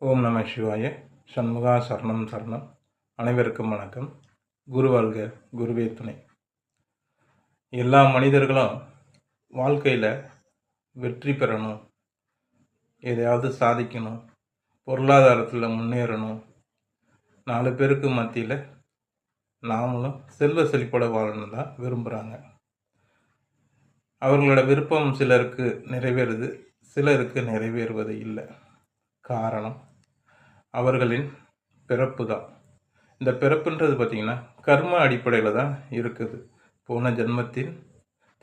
ஓம் நம சிவாய. சண்முகா சரணம் சரணம். அனைவருக்கும் வணக்கம். குரு வாழ்க, குருவே துணை. எல்லா மனிதர்களும் வாழ்க்கையில் வெற்றி பெறணும், எதையாவது சாதிக்கணும், பொருளாதாரத்தில் முன்னேறணும், 4 பேருக்கு மத்தியில் நாமளும் செல்வ செழிப்போட வாழணும் தான் விரும்புகிறாங்க. அவர்களோட விருப்பம் சிலருக்கு நிறைவேறுது, சிலருக்கு நிறைவேறுவது இல்லை. காரணம் அவர்களின் பிறப்பு தான். இந்த பிறப்புன்றது பார்த்திங்கன்னா கர்ம அடிப்படையில் தான் இருக்குது. போன ஜென்மத்தின்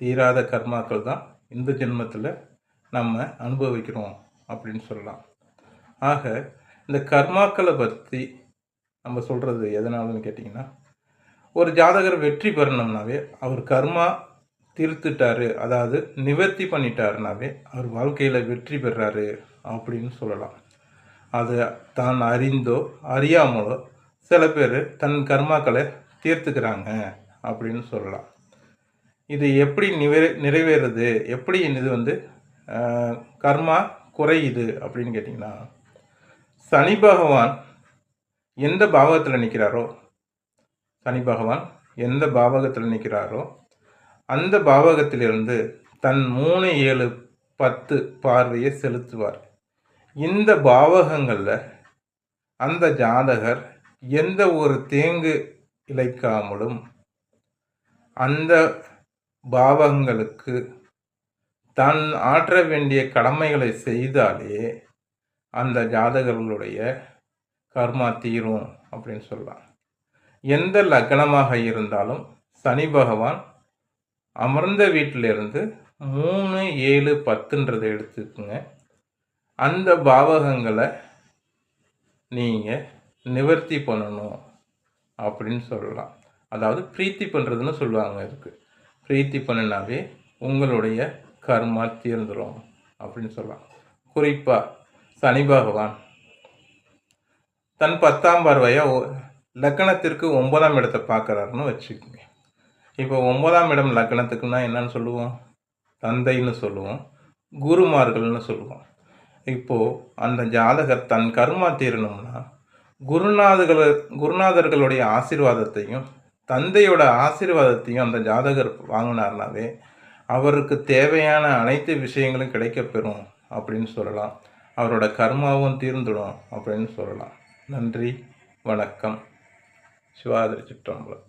தீராத கர்மாக்கள் தான் இந்த ஜென்மத்தில் நம்ம அனுபவிக்கிறோம் அப்படின்னு சொல்லலாம். ஆக இந்த கர்மாக்களை பற்றி நம்ம சொல்கிறது எதனாலன்னு கேட்டிங்கன்னா, ஒரு ஜாதகர் வெற்றி பெறணும்னாவே அவர் கர்மா தீர்த்துட்டாரு, அதாவது நிவர்த்தி பண்ணிட்டாருனாவே அவர் வாழ்க்கையில் வெற்றி பெறாரு அப்படின்னு சொல்லலாம். அது தான் அறிந்தோ அறியாமலோ சில பேர் தன் கர்மாக்களை தீர்த்துக்கிறாங்க அப்படின்னு சொல்லலாம். இது எப்படி நிறைவேறுது, எப்படி இது கர்மா குறையுது அப்படின்னு கேட்டிங்கன்னா, சனி பகவான் எந்த பாவகத்தில் நிற்கிறாரோ, சனி பகவான் எந்த பாவகத்தில் நிற்கிறாரோ அந்த பாவகத்திலிருந்து தன் 3, 7, 10 பார்வையை செலுத்துவார். இந்த பாவகங்களில் அந்த ஜாதகர் எந்த ஒரு தேங்கு இழைக்காமலும் அந்த பாவகங்களுக்கு தான் ஆற்ற வேண்டிய கடமைகளை செய்தாலே அந்த ஜாதகர்களுடைய கர்மா தீரும் அப்படின்னு சொல்லலாம். எந்த லக்னமாக இருந்தாலும் சனி பகவான் அமர்ந்த வீட்டிலிருந்து 3, 7, 10ன்றதை எடுத்துக்குங்க. அந்த பாவகங்களை நீங்கள் நிவர்த்தி பண்ணணும் அப்படின்னு சொல்லலாம். அதாவது பிரீத்தி பண்ணுறதுன்னு சொல்லுவாங்க. இதுக்கு பிரீத்தி பண்ணினாவே உங்களுடைய கர்மா தீர்ந்துடும் அப்படின்னு சொல்லலாம். குறிப்பாக சனி பகவான் தன் 10ஆம் பார்வையாக லக்னத்திற்கு 9ஆம் இடத்தை பார்க்குறாருன்னு வச்சுக்கோங்க. இப்போ 9ஆம் இடம் லக்னத்துக்குன்னா என்னன்னு சொல்லுவோம்? தந்தைன்னு சொல்லுவோம், குருமார்கள்னு சொல்லுவோம். இப்போது அந்த ஜாதகர் தன் கர்மா தீரணும்னா குருநாதர்களுடைய ஆசீர்வாதத்தையும் தந்தையோட ஆசீர்வாதத்தையும் அந்த ஜாதகர் வாங்கினார்னாவே அவருக்கு தேவையான அனைத்து விஷயங்களும் கிடைக்கப்பெறும் அப்படின்னு சொல்லலாம். அவரோட கர்மாவும் தீர்ந்துடும் அப்படின்னு சொல்லலாம். நன்றி, வணக்கம். சிவாதிரி சிற்றம்பலம்.